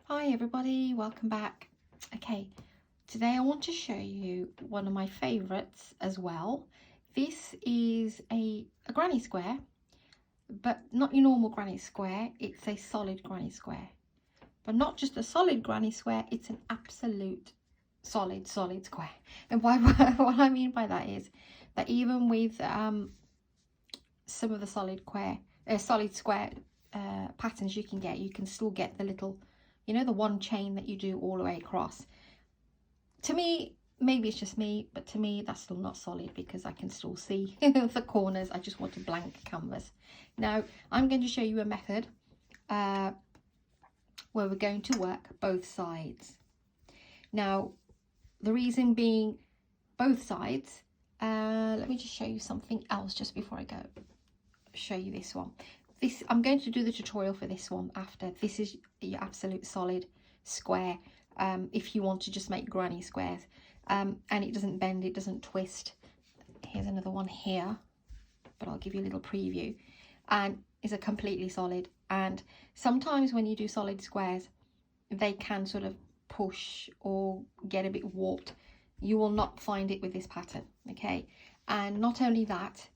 Hi everybody, welcome back. Okay, today I want to show you one of my favorites as well. This is a granny square, but not your normal granny square. It's a solid granny square, but not just a solid granny square, it's an absolute solid square. And what I mean by that is that even with some of the solid square patterns you can still get the little, you know, the one chain that you do all the way across. To me, maybe it's just me, but to me that's still not solid because I can still see the corners. I just want a blank canvas. Now I'm going to show you a method where we're going to work both sides. Now the reason being both sides, let me just show you something else just before I go show you this one. I'm going to do the tutorial for this one after. This is your absolute solid square if you want to just make granny squares, and it doesn't bend, it doesn't twist. Here's another one here, but I'll give you a little preview, and it's a completely solid. And sometimes when you do solid squares, they can sort of push or get a bit warped. You will not find it with this pattern, okay? And not only that,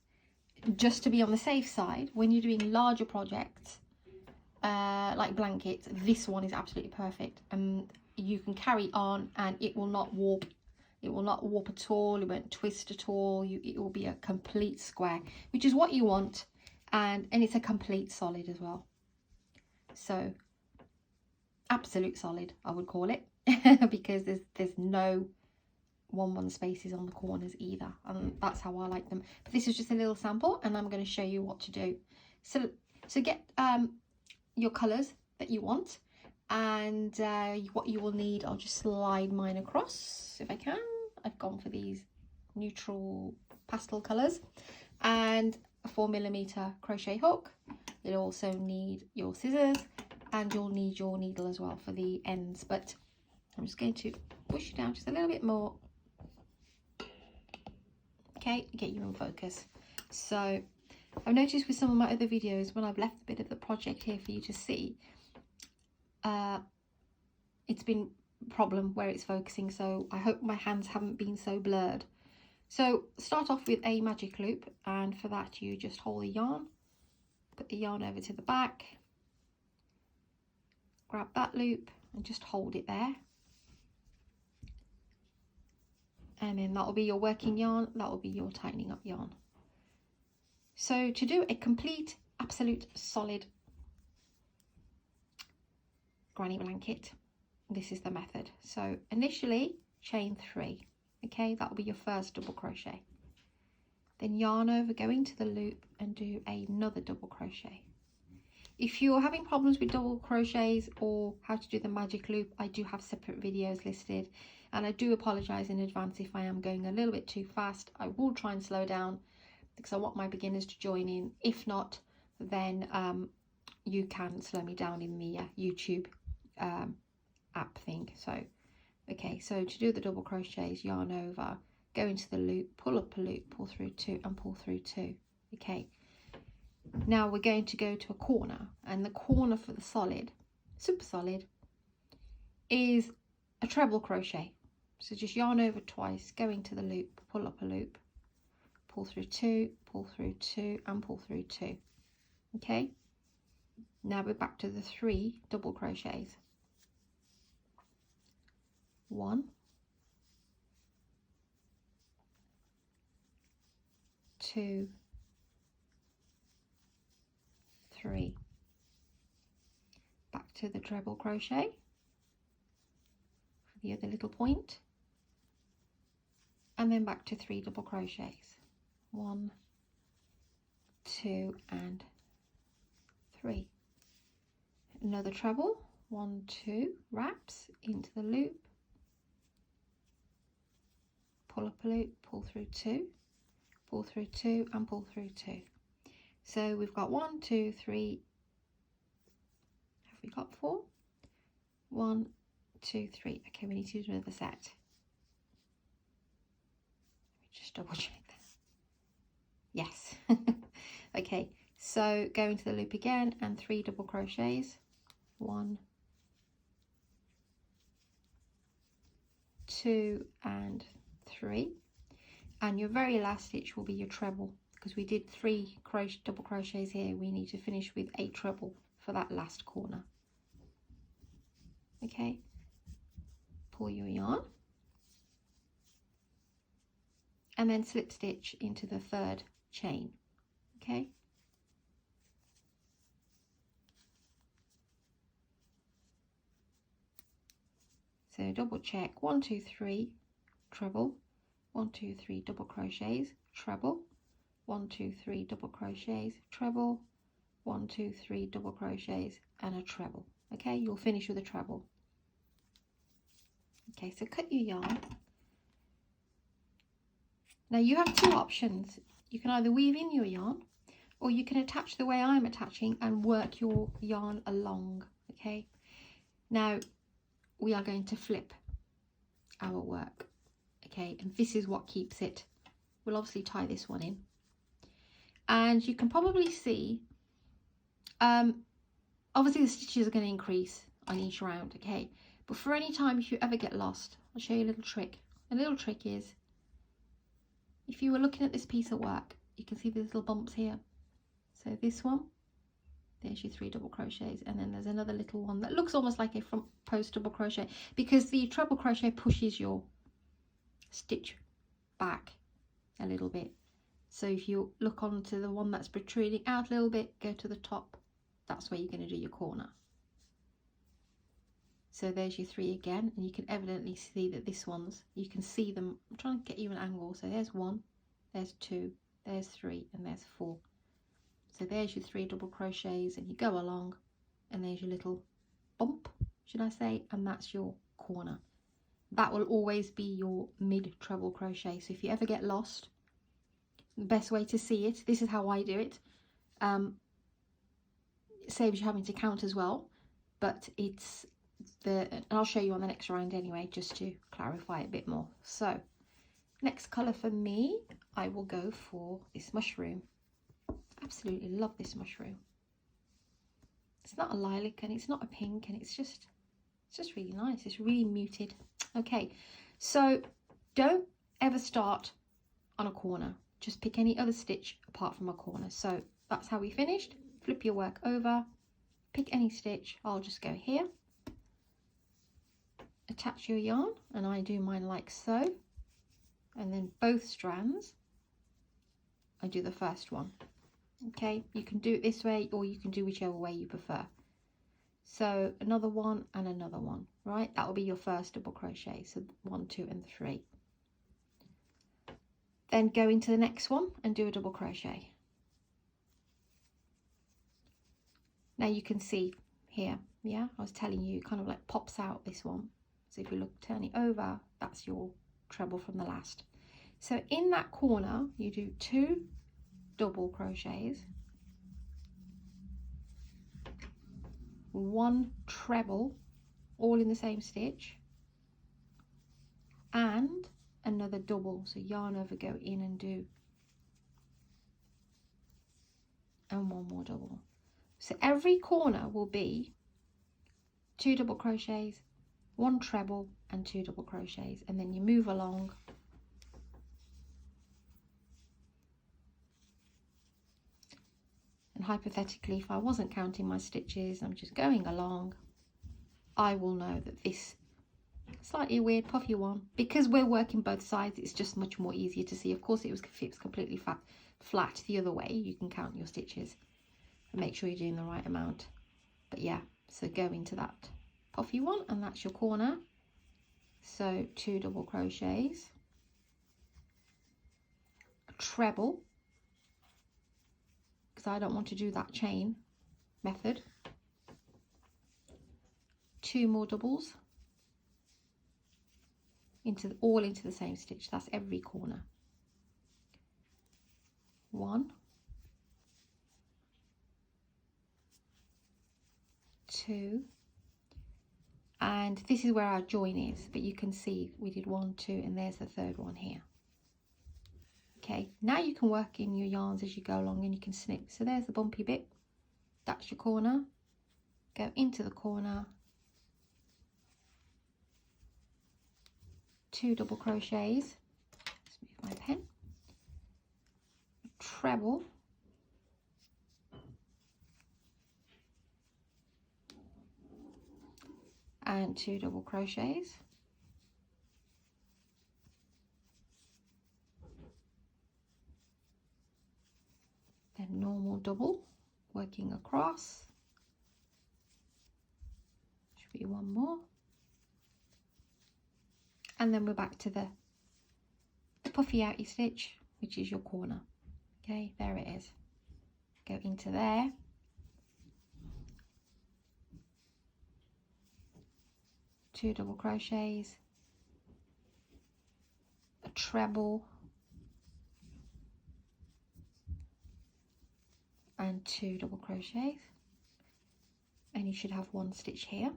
just to be on the safe side, when you're doing larger projects like blankets, this one is absolutely perfect, and you can carry on and it will not warp. It will not warp at all, it won't twist at all. It will be a complete square, which is what you want, and it's a complete solid as well. So absolute solid, I would call it, because there's no one spaces on the corners either, and that's how I like them. But this is just a little sample, and I'm going to show you what to do. So get your colors that you want, and what you will need. I'll just slide mine across if I can. I've gone for these neutral pastel colors, and a 4mm crochet hook. You'll also need your scissors, and you'll need your needle as well for the ends. But I'm just going to push it down just a little bit more. Okay, get you in focus. So I've noticed with some of my other videos, when I've left a bit of the project here for you to see, it's been a problem where it's focusing, so I hope my hands haven't been so blurred. So start off with a magic loop, and for that you just hold the yarn, put the yarn over to the back, grab that loop and just hold it there. And then that will be your working yarn, that will be your tightening up yarn. So to do a complete, absolute solid granny blanket, this is the method. So initially chain 3, okay, that will be your first double crochet. Then yarn over, go into the loop and do another double crochet. If you're having problems with double crochets or how to do the magic loop, I do have separate videos listed, and I do apologize in advance if I am going a little bit too fast. I will try and slow down because I want my beginners to join in. If not, then you can slow me down in the YouTube app thing. So okay, so to do the double crochets, yarn over, go into the loop, pull up a loop, pull through 2 and pull through 2. Okay, now we're going to go to a corner, and the corner for the solid, super solid, is a treble crochet. So just yarn over twice, go into the loop, pull up a loop, pull through 2, pull through 2 and pull through 2. Okay, now we're back to the 3 double crochets. 1, 2, 3. Back to the treble crochet for the other little point, and then back to 3 double crochets. 1, 2 and 3. Another treble, 1, 2, wraps into the loop, pull up a loop, pull through 2, pull through 2 and pull through 2. So we've got 1, 2, 3, have we got 4? 1, 2, 3. Okay, we need to do another set. Let me just double check this. Yes. Okay, so go into the loop again and 3 double crochets. 1, 2 and 3, and your very last stitch will be your treble, because we did 3 double crochets here. We need to finish with a treble for that last corner. Okay, pull your yarn and then slip stitch into the 3rd chain. Okay, so double check, 1 2 3 treble, 1 2 3 double crochets, treble, 1 2 3 double crochets, treble, 1 2 3 double crochets, and a treble. Okay, you'll finish with a treble. Okay, so cut your yarn. Now you have 2 options. You can either weave in your yarn, or you can attach the way I'm attaching and work your yarn along. Okay, now we are going to flip our work. Okay, and this is what keeps it. We'll obviously tie this one in, and you can probably see obviously the stitches are going to increase on each round. Okay, but for any time if you ever get lost, I'll show you a little trick. A little trick is, if you were looking at this piece of work, you can see these little bumps here. So this one, there's your 3 double crochets, and then there's another little one that looks almost like a front post double crochet, because the treble crochet pushes your stitch back a little bit. So if you look onto the one that's protruding out a little bit, go to the top, that's where you're going to do your corner. So there's your 3 again, and you can evidently see that this one's, you can see them. I'm trying to get you an angle. So there's 1, there's 2, there's 3, and there's 4. So there's your 3 double crochets, and you go along, and there's your little bump, should I say, and that's your corner. That will always be your mid treble crochet. So if you ever get lost, the best way to see it, this is how I do it. It saves you having to count as well, but it's and I'll show you on the next round anyway, just to clarify a bit more. So next colour for me, I will go for this mushroom. Absolutely love this mushroom. It's not a lilac and it's not a pink, and it's just really nice. It's really muted. Okay, so don't ever start on a corner. Just pick any other stitch apart from a corner. So that's how we finished. Flip your work over, pick any stitch. I'll just go here, attach your yarn, and I do mine like so, and then both strands I do the first one. Okay, you can do it this way, or you can do whichever way you prefer. So another one and another one, right? That will be your first double crochet. So 1 2 and 3. Then go into the next one and do a double crochet. Now you can see here, yeah, I was telling you, it kind of like pops out this one. So if you look, turn it over, that's your treble from the last. So in that corner, you do 2 double crochets, 1 treble, all in the same stitch, and another double. So yarn over, go in and do, and 1 more double. So every corner will be 2 double crochets, 1 treble, and 2 double crochets, and then you move along. And hypothetically, if I wasn't counting my stitches, I'm just going along, I will know that this slightly weird puffy one, because we're working both sides, it's just much more easier to see. Of course, if it's completely flat the other way, you can count your stitches and make sure you're doing the right amount. But yeah, so go into that puffy one, and that's your corner. So 2 double crochets, a treble, because I don't want to do that chain method, 2 more doubles, all into the same stitch. That's every corner. 1, 2, and this is where our join is, but you can see we did 1 2, and there's the 3rd one here. Okay, now you can work in your yarns as you go along, and you can snip. So there's the bumpy bit, that's your corner. Go into the corner, 2 double crochets, let's move my pen, a treble, and 2 double crochets, then normal double, working across, should be one more, and then we're back to the puffy outy stitch, which is your corner. Okay, there it is. Go into there, two double crochets, a treble, and 2 double crochets, and you should have 1 stitch here.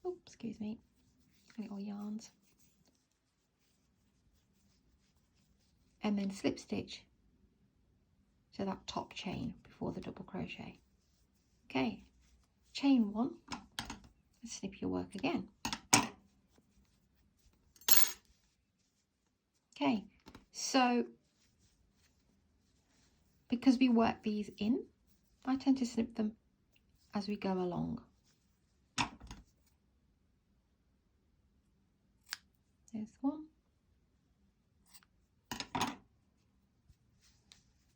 Oh, excuse me, little yarns, and then slip stitch to that top chain before the double crochet. Okay, chain 1, and snip your work again. Okay, so because we work these in, I tend to snip them as we go along. There's one.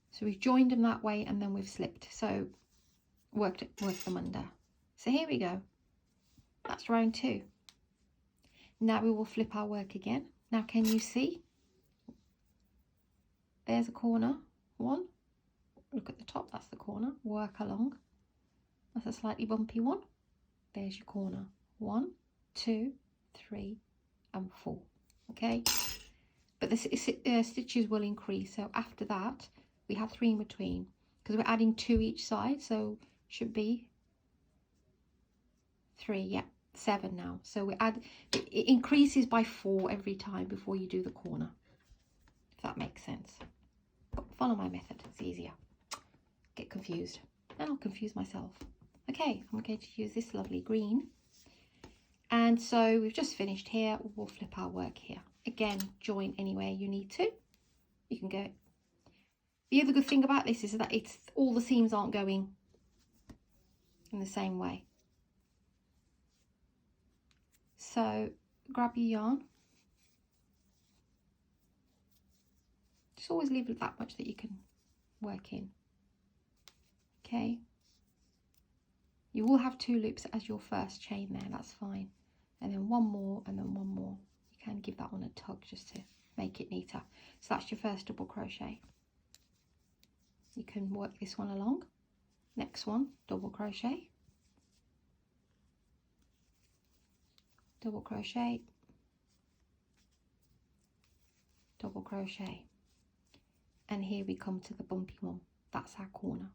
So we've joined them that way and then we've slipped. So work them under. So here we go. That's round 2. Now we will flip our work again. Now can you see? There's a corner, 1. Look at the top, that's the corner. Work along. That's a slightly bumpy one. There's your corner. 1, 2, 3, and 4. Okay, but the stitches will increase. So after that, we have 3 in between because we're adding 2 each side. So should be 3. Yeah, 7 now. So we add. It increases by 4 every time before you do the corner. If that makes sense. But follow my method. It's easier. Get confused, and I'll confuse myself. Okay, I'm going to use this lovely green, and so we've just finished here. We'll flip our work here again. Join anywhere you need to. You can go. The other good thing about this is that it's all the seams aren't going in the same way. So grab your yarn. Just always leave it that much that you can work in. Okay, you will have 2 loops as your first chain there, that's fine, and then 1 more and then 1 more. You can give that one a tug just to make it neater. So that's your first double crochet. You can work this one along. Next one, double crochet, double crochet, double crochet, and here we come to the bumpy one. That's our corner.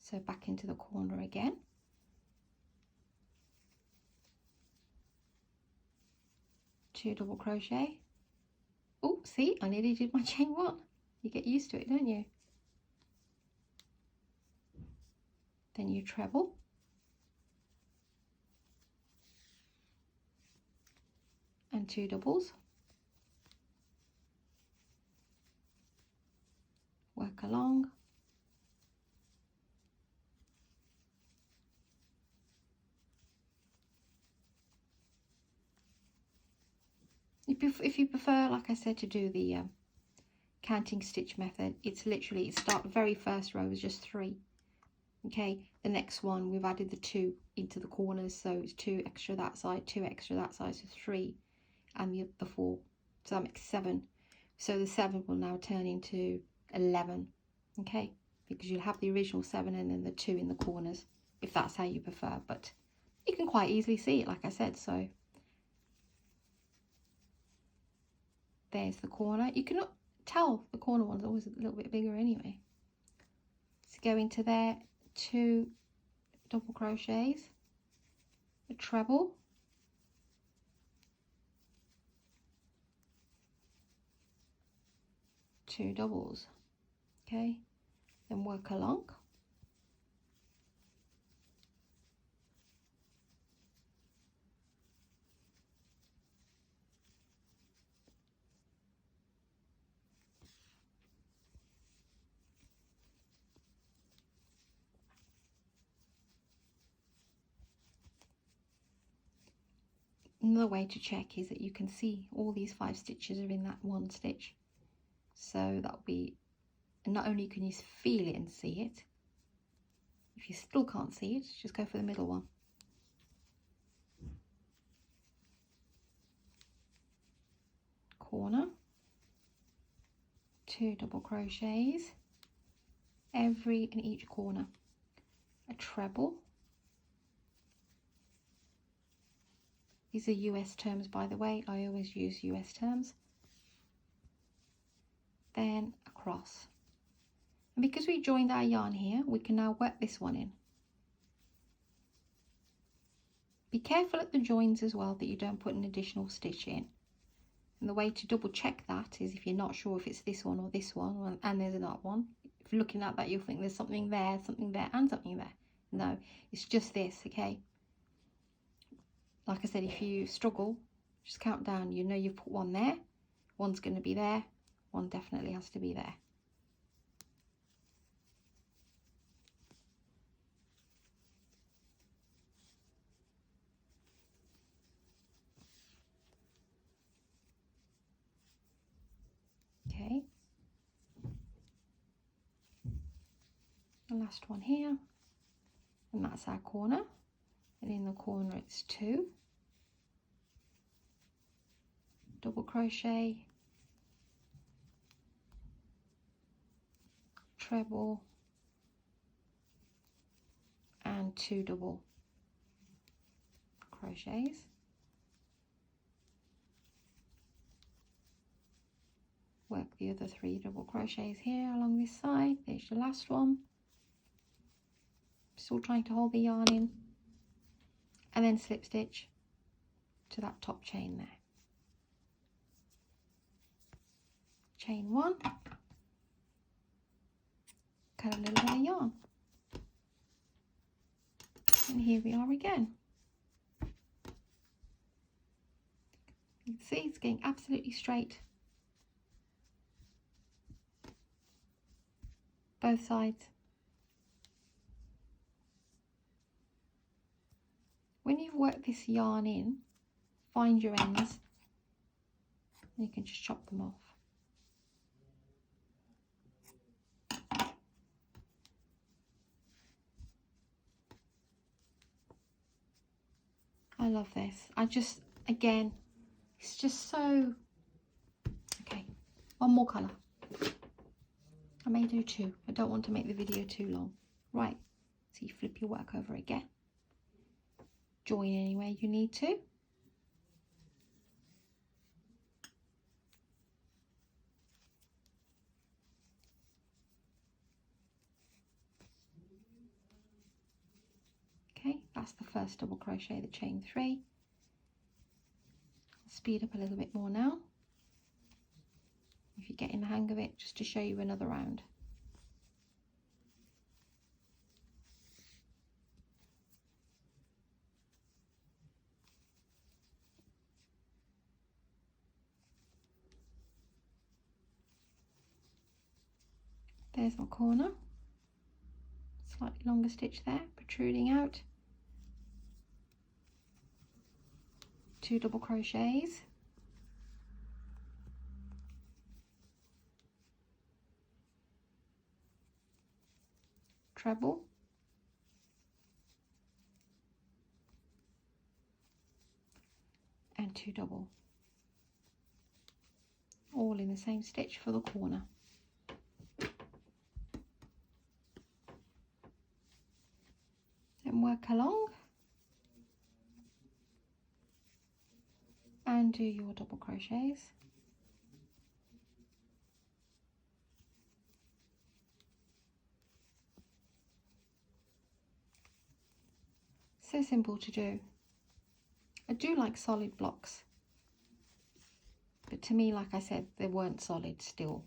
So back into the corner again. Two double crochet. Oh, see, I nearly did my chain 1. You get used to it, don't you? Then you treble. And 2 doubles. Work along. If you prefer, like I said, to do the counting stitch method, it's literally, the very first row is just 3. Okay, the next one we've added the 2 into the corners, so it's 2 extra that side, 2 extra that side, so 3, and the 4, so that makes 7. So the 7 will now turn into 11. Okay, because you'll have the original 7 and then the 2 in the corners, if that's how you prefer. But you can quite easily see it, like I said. So there's the corner. You cannot tell the corner one's always a little bit bigger anyway. So go into there, 2 double crochets, a treble, two doubles. Okay, then work along. Another way to check is that you can see all these 5 stitches are in that one stitch. So that'll be, and not only can you feel it and see it, if you still can't see it, just go for the middle one. Corner, 2 double crochets, every in each corner, a treble. These are US terms, by the way. I always use US terms. Then across. And because we joined our yarn here, we can now work this one in. Be careful at the joins as well that you don't put an additional stitch in. And the way to double check that is if you're not sure if it's this one or this one, and there's not one. If you're looking at that, you'll think there's something there, and something there. No, it's just this, okay? Like I said, if you struggle, just count down. You know you've put one there, one's going to be there, one definitely has to be there. Okay. The last one here, and that's our corner. And in the corner it's 2 double crochet, treble, and 2 double crochets. Work the other 3 double crochets here along this side. There's the last one. Still trying to hold the yarn in, and then slip stitch to that top chain there. Chain 1, cut a little bit of yarn, and here we are again. You can see it's getting absolutely straight, both sides. When you've worked this yarn in, find your ends, and you can just chop them off. I love this. Again, it's just so, okay, one more colour. I may do 2. I don't want to make the video too long. Right, so you flip your work over again. Join anywhere you need to. Okay, that's the first double crochet, the chain 3. I'll speed up a little bit more now, if you're getting the hang of it, just to show you another round. There's my corner, slightly longer stitch there, protruding out, 2 double crochets, treble, and 2 double, all in the same stitch for the corner. Then work along and do your double crochets. So simple to do. I do like solid blocks, but to me, like I said, they weren't solid still.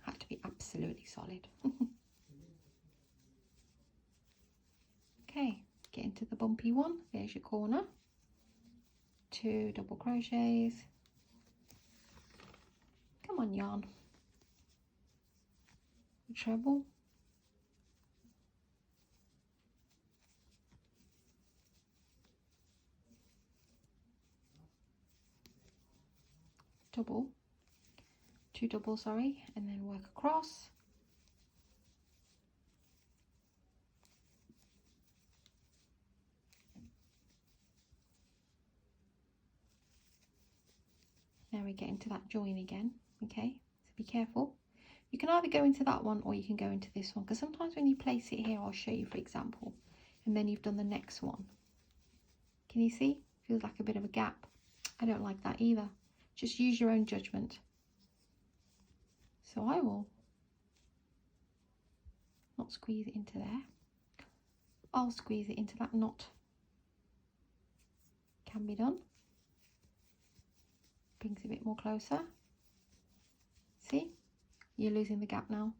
Had to be absolutely solid. Okay, get into the bumpy one. There's your corner. 2 double crochets. Come on, yarn. Treble. two double, sorry, and then work across. Now we get into that join again, okay, so be careful. You can either go into that one or you can go into this one, because sometimes when you place it here, I'll show you for example, and then you've done the next one. Can you see? Feels like a bit of a gap. I don't like that either. Just use your own judgment. So I will not squeeze it into there. I'll squeeze it into that knot. Can be done. Brings it a bit more closer. See? You're losing the gap now.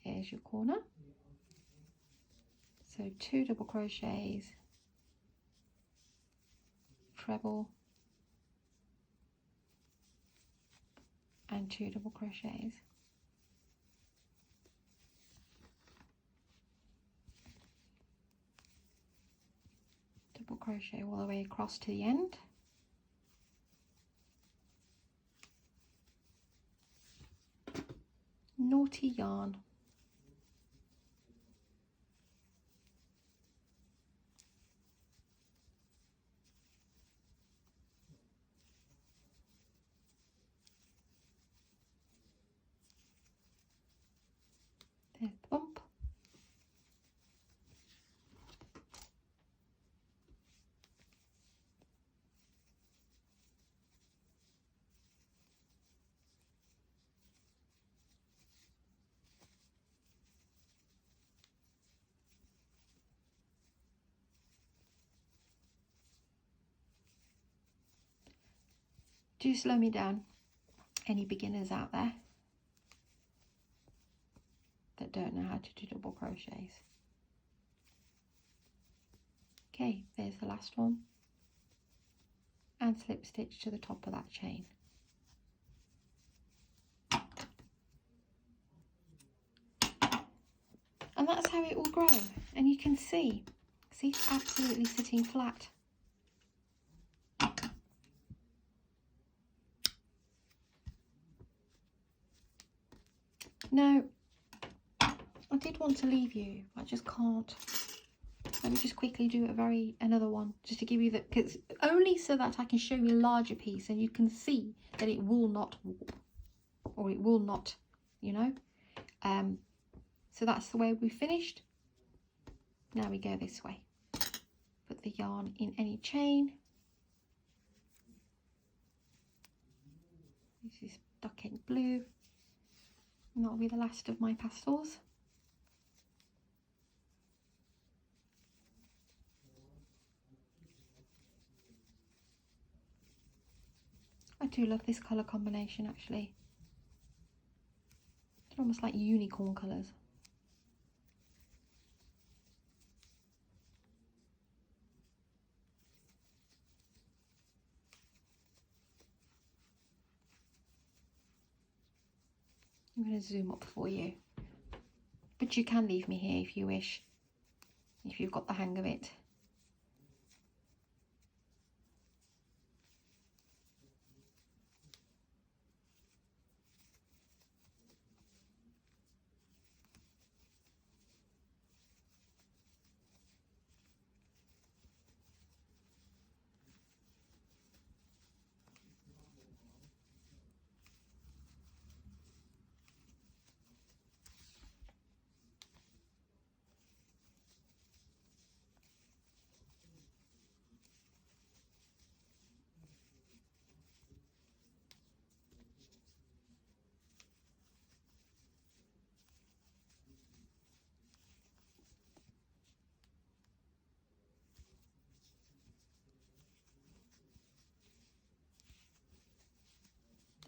Here's your corner. So 2 double crochets, treble, and 2 double crochets. Double crochet all the way across to the end. Naughty yarn. There's the bump. Do slow me down, any beginners out there that don't know how to do double crochets. Okay, there's the last one, and slip stitch to the top of that chain. And that's how it will grow, and you can see it's absolutely sitting flat. Now, I did want to leave you, I just can't. Let me just quickly do another one, just to give you the, because only so that I can show you a larger piece and you can see that it will not warp, or it will not, you know. So that's the way we finished. Now we go this way. Put the yarn in any chain. This is duck egg blue. And that'll be the last of my pastels. I do love this colour combination actually. They're almost like unicorn colours. I'm going to zoom up for you, but you can leave me here if you wish, if you've got the hang of it.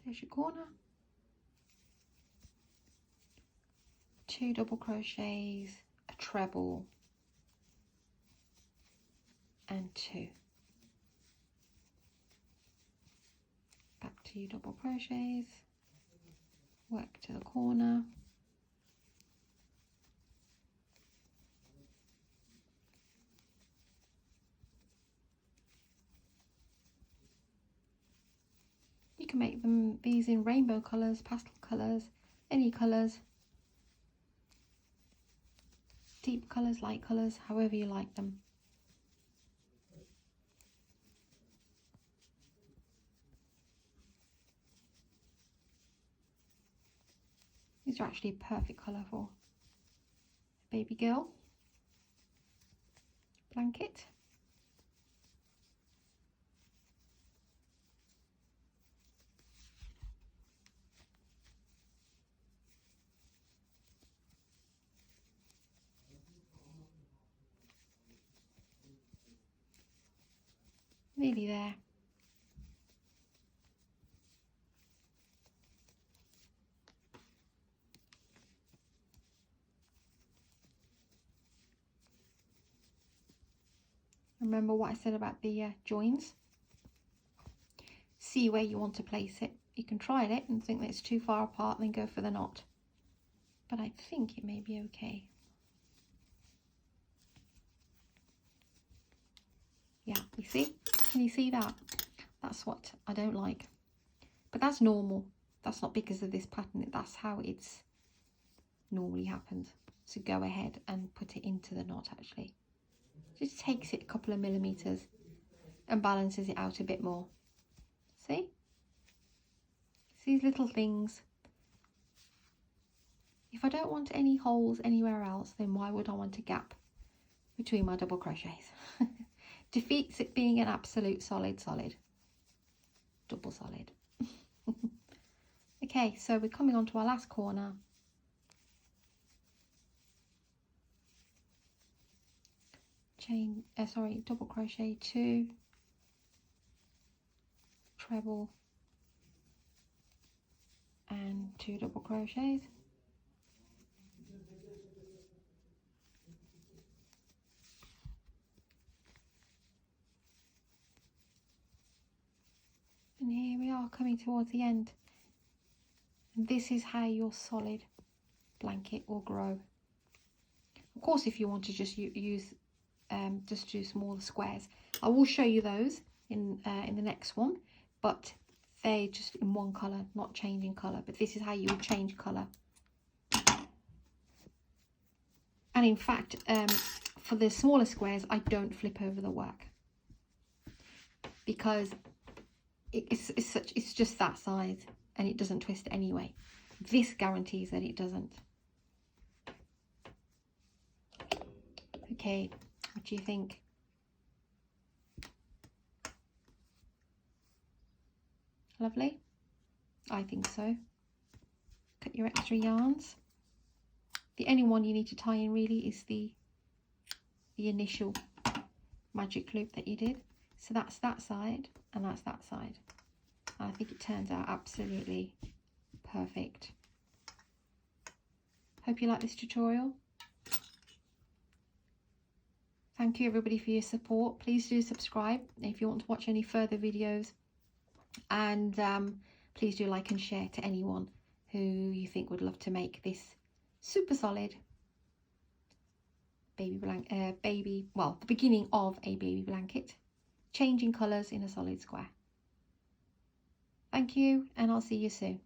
There's your corner. 2 double crochets, a treble, and 2. Back to your double crochets, work to the corner. You can make these in rainbow colours, pastel colours, any colours, deep colours, light colours, however you like them. These are actually a perfect colour for a baby girl blanket. Nearly there. Remember what I said about the joins? See where you want to place it. You can try it and think that it's too far apart, then go for the knot. But I think it may be okay. Yeah, you see? Can you see that? That's what I don't like. But that's normal. That's not because of this pattern. That's how it's normally happens. So go ahead and put it into the knot actually. Just takes it a couple of millimeters and balances it out a bit more. See? These little things. If I don't want any holes anywhere else, then why would I want a gap between my double crochets? Defeats it being an absolute solid, double solid. Okay, so we're coming on to our last corner. Double crochet 2, treble, and 2 double crochets. And here we are coming towards the end. And this is how your solid blanket will grow. Of course, if you want to just just do smaller squares, I will show you those in the next one, but they're just in one colour, not changing colour. But this is how you would change colour. And in fact, for the smaller squares, I don't flip over the work because it's just that size and it doesn't twist anyway. This guarantees that it doesn't. Okay, what do you think? Lovely? I think so. Cut your extra yarns. The only one you need to tie in really is the initial magic loop that you did. So that's that side and that's that side. I think it turns out absolutely perfect. Hope you like this tutorial. Thank you everybody for your support. Please do subscribe if you want to watch any further videos, and please do like and share to anyone who you think would love to make this super solid the beginning of a baby blanket, changing colours in a solid square. Thank you, and I'll see you soon.